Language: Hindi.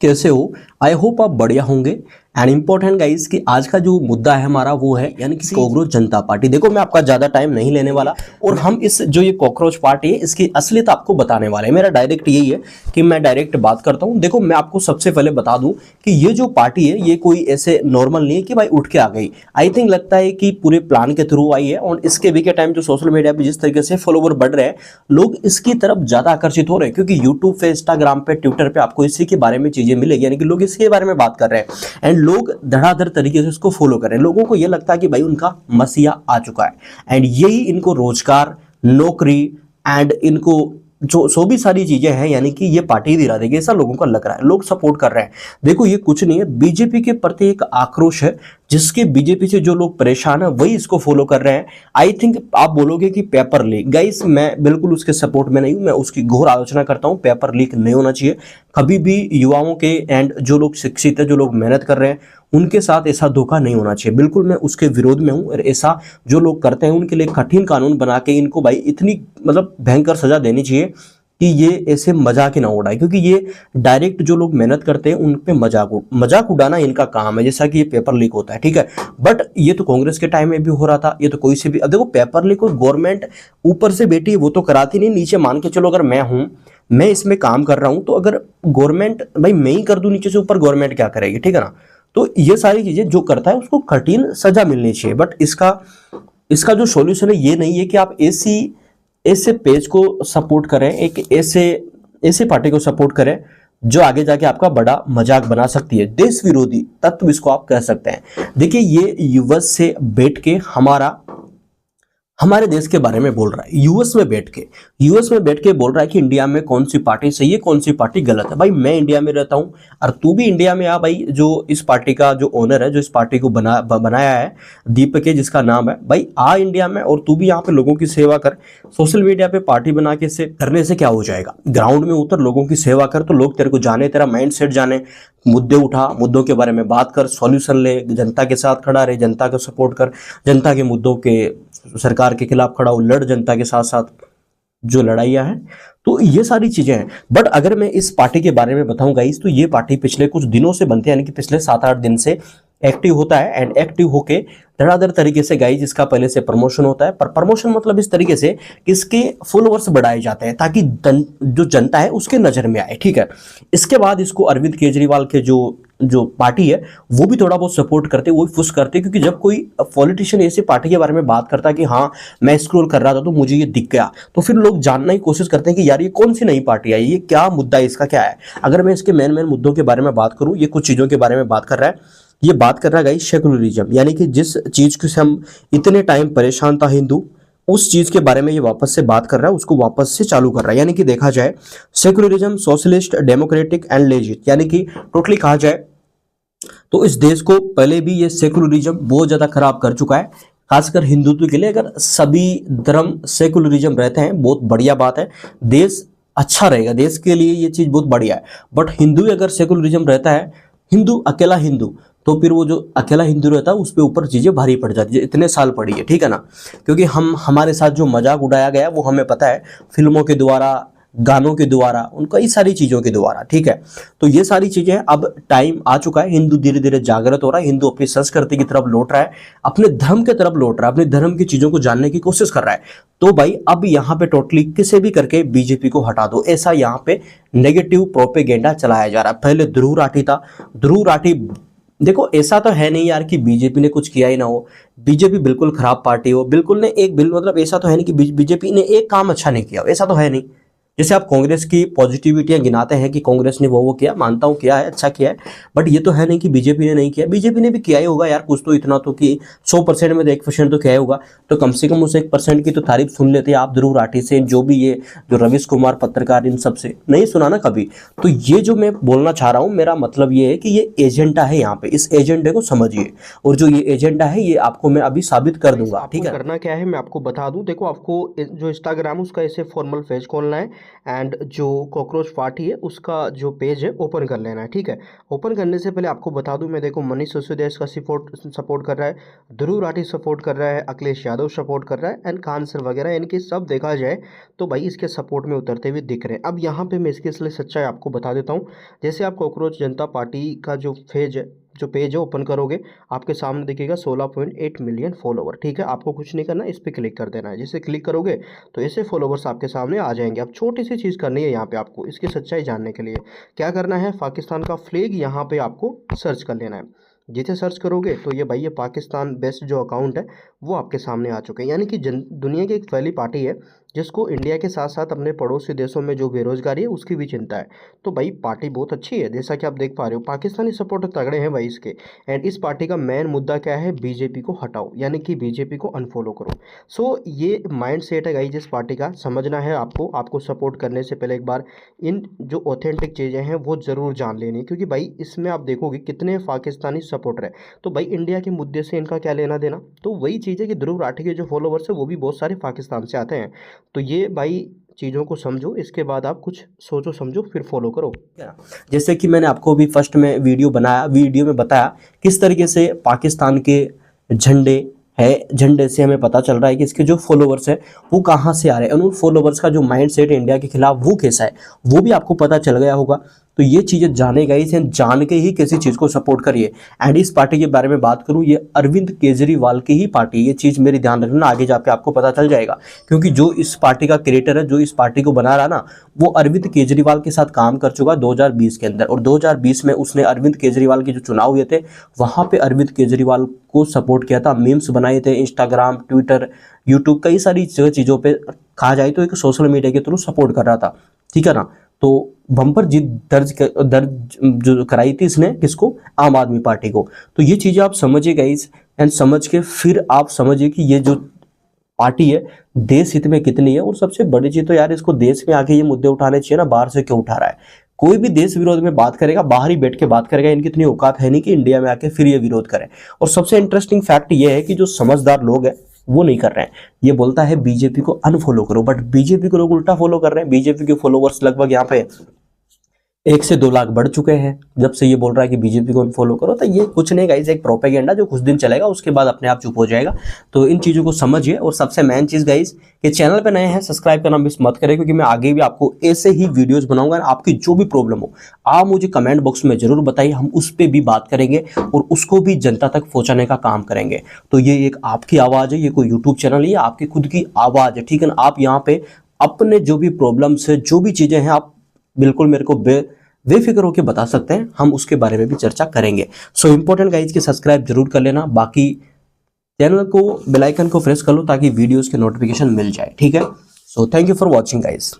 कैसे हो? आई होप आप बढ़िया होंगे। एंड इम्पोर्टेंट गाइस कि आज का जो मुद्दा है हमारा वो है यानी कि कॉकरोच जनता पार्टी। देखो मैं आपका ज्यादा टाइम नहीं लेने वाला और हम इस जो ये कॉकरोच पार्टी है इसकी असलियत आपको बताने वाले हैं। मेरा डायरेक्ट यही है कि मैं डायरेक्ट बात करता हूं। देखो मैं आपको सबसे पहले बता दूं कि ये जो पार्टी है ये कोई ऐसे नॉर्मल नहीं है कि भाई उठ के आ गई। आई थिंक लगता है कि पूरे प्लान के थ्रू आई है और इसके भी के टाइम जो सोशल मीडिया पे जिस तरीके से फॉलोवर बढ़ रहे हैं लोग इसकी तरफ ज्यादा आकर्षित हो रहे हैं, क्योंकि यूट्यूब पे, इंस्टाग्राम पे, ट्विटर पे आपको इसी के बारे में चीजें मिलेगी, यानी कि लोग इसके बारे में बात कर रहे हैं एंड लोग धड़ाधड़ तरीके से इसको फॉलो कर रहे हैं। लोगों को यह लगता है कि भाई उनका मसीहा आ चुका है एंड यही इनको रोजगार, नौकरी एंड इनको जो भी सारी चीजें हैं यानी कि ये पार्टी दिला देगी, ऐसा लोगों को लग रहा है। लोग सपोर्ट कर रहे हैं। देखो ये कुछ नहीं है, बीजेपी के प्रति एक आक्रोश है जिसके बीजेपी से जो लोग परेशान है वही इसको फॉलो कर रहे हैं। आई थिंक आप बोलोगे कि पेपर लीक, गाइस मैं बिल्कुल उसके सपोर्ट में नहीं हूं, मैं उसकी घोर आलोचना करता हूं। पेपर लीक नहीं होना चाहिए कभी भी। युवाओं के एंड जो लोग शिक्षित है, जो लोग मेहनत कर रहे हैं, उनके साथ ऐसा धोखा नहीं होना चाहिए। बिल्कुल मैं उसके विरोध में हूं और ऐसा जो लोग करते हैं उनके लिए कठिन कानून बना के इनको भाई इतनी मतलब भयंकर सजा देनी चाहिए कि ये ऐसे मजाक ही ना उड़ाए, क्योंकि ये डायरेक्ट जो लोग मेहनत करते हैं उन पे मजाक उड़ाना इनका काम है, जैसा कि ये पेपर लीक होता है, ठीक है। बट ये तो कांग्रेस के टाइम में भी हो रहा था, ये तो कोई से भी। अब देखो पेपर लीक कोई गवर्नमेंट ऊपर से बेटी वो तो कराती नहीं, नीचे मान के चलो अगर मैं हूं, मैं इसमें काम कर रहा हूं, तो अगर गवर्नमेंट भाई मैं ही कर दूं नीचे से ऊपर, गवर्नमेंट क्या करेगी, ठीक है ना। तो ये सारी चीजें जो करता है उसको कठिन सजा मिलनी चाहिए। बट इसका जो सॉल्यूशन है ये नहीं है कि आप ऐसे पेज को सपोर्ट करें, एक ऐसे पार्टी को सपोर्ट करें जो आगे जाके आपका बड़ा मजाक बना सकती है। देश विरोधी तत्व इसको आप कह सकते हैं। देखिए ये यूएस से बैठ के हमारे देश के बारे में बोल रहा है, यूएस में बैठ के बोल रहा है कि इंडिया में कौन सी पार्टी सही है, कौन सी पार्टी गलत है। भाई मैं इंडिया में रहता हूं और तू भी इंडिया में आ भाई। जो इस पार्टी का जो ओनर है, जो इस पार्टी को बनाया है, दीपक है जिसका नाम है, भाई आ इंडिया में और तू भी यहाँ पे लोगों की सेवा कर। सोशल मीडिया पे पार्टी बना के से करने से क्या हो जाएगा, ग्राउंड में उतर, लोगों की सेवा कर, तो लोग तेरे को जाने, तेरा माइंड सेट जाने। मुद्दे उठा, मुद्दों के बारे में बात कर, सॉल्यूशन ले, जनता के साथ खड़ा रहे, जनता को सपोर्ट कर, जनता के मुद्दों के, सरकार के खिलाफ खड़ा हो, लड़ जनता के साथ साथ जो लड़ाइयां हैं। तो ये सारी चीजें हैं। बट अगर मैं इस पार्टी के बारे में बताऊं गाइस, तो ये पार्टी पिछले कुछ दिनों से बनती है, यानी कि पिछले 7-8 दिन से एक्टिव होता है एंड एक्टिव होके धड़ाधड़ तरीके से गाइस इसका पहले से प्रमोशन होता है। पर प्रमोशन मतलब इस तरीके से कि इसके फॉलोअर्स बढ़ाए जाते हैं ताकि जो जनता है उसके नजर में आए, ठीक है। इसके बाद इसको अरविंद केजरीवाल के जो पार्टी है वो भी थोड़ा बहुत सपोर्ट करते, वो भी पुश करते, क्योंकि जब कोई पॉलिटिशियन ऐसी पार्टी के बारे में बात करता है कि हाँ मैं स्क्रॉल कर रहा था तो मुझे ये दिख गया, तो फिर लोग जानना की कोशिश करते हैं कि यार ये कौन सी नई पार्टी आई, ये क्या मुद्दा है, इसका क्या है। अगर मैं इसके मेन मुद्दों के बारे में बात करूं, ये कुछ चीजों के बारे में बात कर रहा है। ये बात कर रहा है गाइस सेकुलरिज्म, यानी कि जिस चीज से हम इतने टाइम परेशान था हिंदू, उस चीज के बारे में ये वापस से बात कर रहा है, उसको वापस से चालू कर रहा है। यानी कि देखा जाए secularism, socialist, democratic and legit, यानी कि टोटली कहा जाए तो इस देश को पहले भी ये सेकुलरिज्म बहुत ज्यादा खराब कर चुका है, खासकर हिंदुत्व के लिए। अगर सभी धर्म सेकुलरिज्म रहते हैं बहुत बढ़िया बात है, देश अच्छा रहेगा, देश के लिए ये चीज बहुत बढ़िया है। बट हिंदू अगर सेकुलरिज्म रहता है, हिंदू अकेला हिंदू, तो फिर वो जो अकेला हिंदू रहता है उस पे ऊपर चीजें भारी पड़ जाती है। इतने साल पड़ी है, ठीक है ना, क्योंकि हमारे साथ जो मजाक उड़ाया गया वो हमें पता है, फिल्मों के द्वारा, गानों के द्वारा, उन कई सारी चीजों के द्वारा, ठीक है। तो ये सारी चीजें अब टाइम आ चुका है, हिंदू धीरे धीरे जागृत हो रहा है, हिंदू अपनी संस्कृति की तरफ लौट रहा है, अपने धर्म की तरफ लौट रहा है, अपने धर्म की चीजों को जानने की कोशिश कर रहा है। तो भाई अब यहाँ पे टोटली किसी भी करके बीजेपी को हटा दो, ऐसा यहाँ पे नेगेटिव प्रोपेगेंडा चलाया जा रहा है। पहले ध्रुव राठी था, ध्रुव राठी, देखो ऐसा तो है नहीं यार कि बीजेपी ने कुछ किया ही ना हो, बीजेपी बिल्कुल खराब पार्टी हो, बिल्कुल ने एक मतलब ऐसा तो है नहीं कि बीजेपी ने एक काम अच्छा नहीं किया, ऐसा तो है नहीं। जैसे आप कांग्रेस की पॉजिटिविटियां गिनाते हैं कि कांग्रेस ने वो किया, मानता हूं किया है, अच्छा किया है, बट ये तो है नहीं कि बीजेपी ने नहीं किया। बीजेपी ने भी किया ही होगा यार कुछ तो, इतना तो कि 100% में तो 1% तो किया ही होगा। तो कम से कम उस 1% की तो तारीफ सुन लेते आप ध्रुव राठी से, जो भी ये जो रवीश कुमार पत्रकार, इन सब से नहीं सुना ना कभी। तो ये जो मैं बोलना चाह रहा हूँ, मेरा मतलब ये है कि ये एजेंडा है यहाँ पे, इस एजेंडे को समझिए, और जो ये एजेंडा है ये आपको मैं अभी साबित कर दूंगा, ठीक है। करना क्या है मैं आपको बता दूं। देखो आपको जो इंस्टाग्राम उसका ऐसे फॉर्मल पेज खोलना है, एंड जो कॉकरोच पार्टी है उसका जो पेज है ओपन कर लेना है, ठीक है। ओपन करने से पहले आपको बता दूं, मैं देखो मनीष सिसोदिया इसका सपोर्ट कर रहा है, ध्रुव राठी सपोर्ट कर रहा है, अखिलेश यादव सपोर्ट कर रहा है एंड खान सर वगैरह, यानी कि सब देखा जाए तो भाई इसके सपोर्ट में उतरते हुए दिख रहे हैं। अब यहाँ पे मैं इसके इसलिए सच्चाई आपको बता देता हूँ। जैसे आप कॉकरोच जनता पार्टी का जो पेज है ओपन करोगे, आपके सामने दिखेगा 16.8 मिलियन फॉलोवर, ठीक है। आपको कुछ नहीं करना, इस पर क्लिक कर देना है। जैसे क्लिक करोगे तो ऐसे फॉलोवर्स आपके सामने आ जाएंगे। अब छोटी सी चीज़ करनी है यहाँ पे आपको, इसकी सच्चाई जानने के लिए क्या करना है, पाकिस्तान का फ्लैग यहाँ पे आपको सर्च कर लेना है। जिसे सर्च करोगे तो ये भाई ये पाकिस्तान बेस्ड जो अकाउंट है वो आपके सामने आ चुके हैं, यानी कि दुनिया की एक पहली पार्टी है जिसको इंडिया के साथ साथ अपने पड़ोसी देशों में जो बेरोजगारी है उसकी भी चिंता है। तो भाई पार्टी बहुत अच्छी है, जैसा कि आप देख पा रहे हो पाकिस्तानी सपोर्टर तगड़े हैं भाई इसके। एंड इस पार्टी का मेन मुद्दा क्या है, बीजेपी को हटाओ, यानी कि बीजेपी को अनफॉलो करो। सो ये माइंड सेट है गाइस इस पार्टी का, समझना है आपको सपोर्ट करने से पहले एक बार इन जो ऑथेंटिक चीज़ें हैं वो ज़रूर जान लेनी, क्योंकि भाई इसमें आप देखोगे कितने पाकिस्तानी सपोर्टर है। तो भाई इंडिया के मुद्दे से इनका क्या लेना देना। तो वही चीज़ है कि ध्रुव राठी के जो फॉलोवर्स है वो भी बहुत सारे पाकिस्तान से आते हैं। तो ये भाई चीज़ों को समझो, इसके बाद आप कुछ सोचो समझो फिर फॉलो करो। जैसे कि मैंने आपको भी फर्स्ट में वीडियो में बताया किस तरीके से पाकिस्तान के झंडे से हमें पता चल रहा है कि इसके जो फॉलोवर्स हैं वो कहाँ से आ रहे हैं, उन फॉलोवर्स का जो माइंडसेट है इंडिया के खिलाफ वो कैसा है वो भी आपको पता चल गया होगा। तो ये चीज़ें जानेगा, इसे जान के ही किसी चीज़ को सपोर्ट करिए। एंड इस पार्टी के बारे में बात करूँ, ये अरविंद केजरीवाल की ही पार्टी, ये चीज़ मेरी ध्यान रखना, आगे जाके आपको पता चल जाएगा। क्योंकि जो इस पार्टी का क्रिएटर है, जो इस पार्टी को बना रहा ना, वो अरविंद केजरीवाल के साथ काम कर चुका 2020 के अंदर। और 2020 में उसने अरविंद केजरीवाल के जो चुनाव हुए थे वहाँ पर अरविंद केजरीवाल को सपोर्ट किया था, मीम्स बनाए थे, इंस्टाग्राम, ट्विटर, यूट्यूब, कई सारी चीज़ों पर कहा जाए तो एक सोशल मीडिया के थ्रू सपोर्ट कर रहा था, ठीक है ना। तो बम्पर जीत दर्ज जो कराई थी इसने, किसको, आम आदमी पार्टी को। तो ये चीज़ें आप समझिए गाइस, एंड समझ के फिर आप समझिए कि ये जो पार्टी है देश हित में कितनी है। और सबसे बड़ी चीज़ तो यार इसको देश में आके ये मुद्दे उठाने चाहिए ना, बाहर से क्यों उठा रहा है। कोई भी देश विरोध में बात करेगा बाहर ही बैठ के बात करेगा, इनकी इतनी औकात है नहीं कि इंडिया में आके फिर ये विरोध करें। और सबसे इंटरेस्टिंग फैक्ट ये है कि जो समझदार लोग हैं वो नहीं कर रहे हैं। ये बोलता है बीजेपी को अनफॉलो करो, बट बीजेपी को लोग उल्टा फॉलो कर रहे हैं। बीजेपी के फॉलोवर्स लगभग यहाँ पे 1 से 2 लाख बढ़ चुके हैं जब से ये बोल रहा है कि बीजेपी को अनफॉलो करो। तो ये कुछ नहीं गाइस, एक प्रोपेगेंडा जो कुछ दिन चलेगा उसके बाद अपने आप चुप हो जाएगा। तो इन चीज़ों को समझिए। और सबसे मेन चीज़ गाइस, कि चैनल पे नए हैं सब्सक्राइब करना मिस मत करें, क्योंकि मैं आगे भी आपको ऐसे ही वीडियोस बनाऊंगा। आपकी जो भी प्रॉब्लम हो आप मुझे कमेंट बॉक्स में जरूर बताइए, हम उस पर भी बात करेंगे और उसको भी जनता तक पहुंचाने का काम करेंगे। तो ये एक आपकी आवाज़ है, ये कोई यूट्यूब चैनल है, आपकी खुद की आवाज़ है, ठीक है ना। आप यहाँ पे अपने जो भी प्रॉब्लम्स है, जो भी चीज़ें हैं, आप बिल्कुल मेरे को बेफिक्र होकर बता सकते हैं, हम उसके बारे में भी चर्चा करेंगे। सो इंपॉर्टेंट गाइज की सब्सक्राइब जरूर कर लेना, बाकी चैनल को बेल आइकन को प्रेस कर लो ताकि वीडियोस के नोटिफिकेशन मिल जाए, ठीक है। So thank you for watching guys.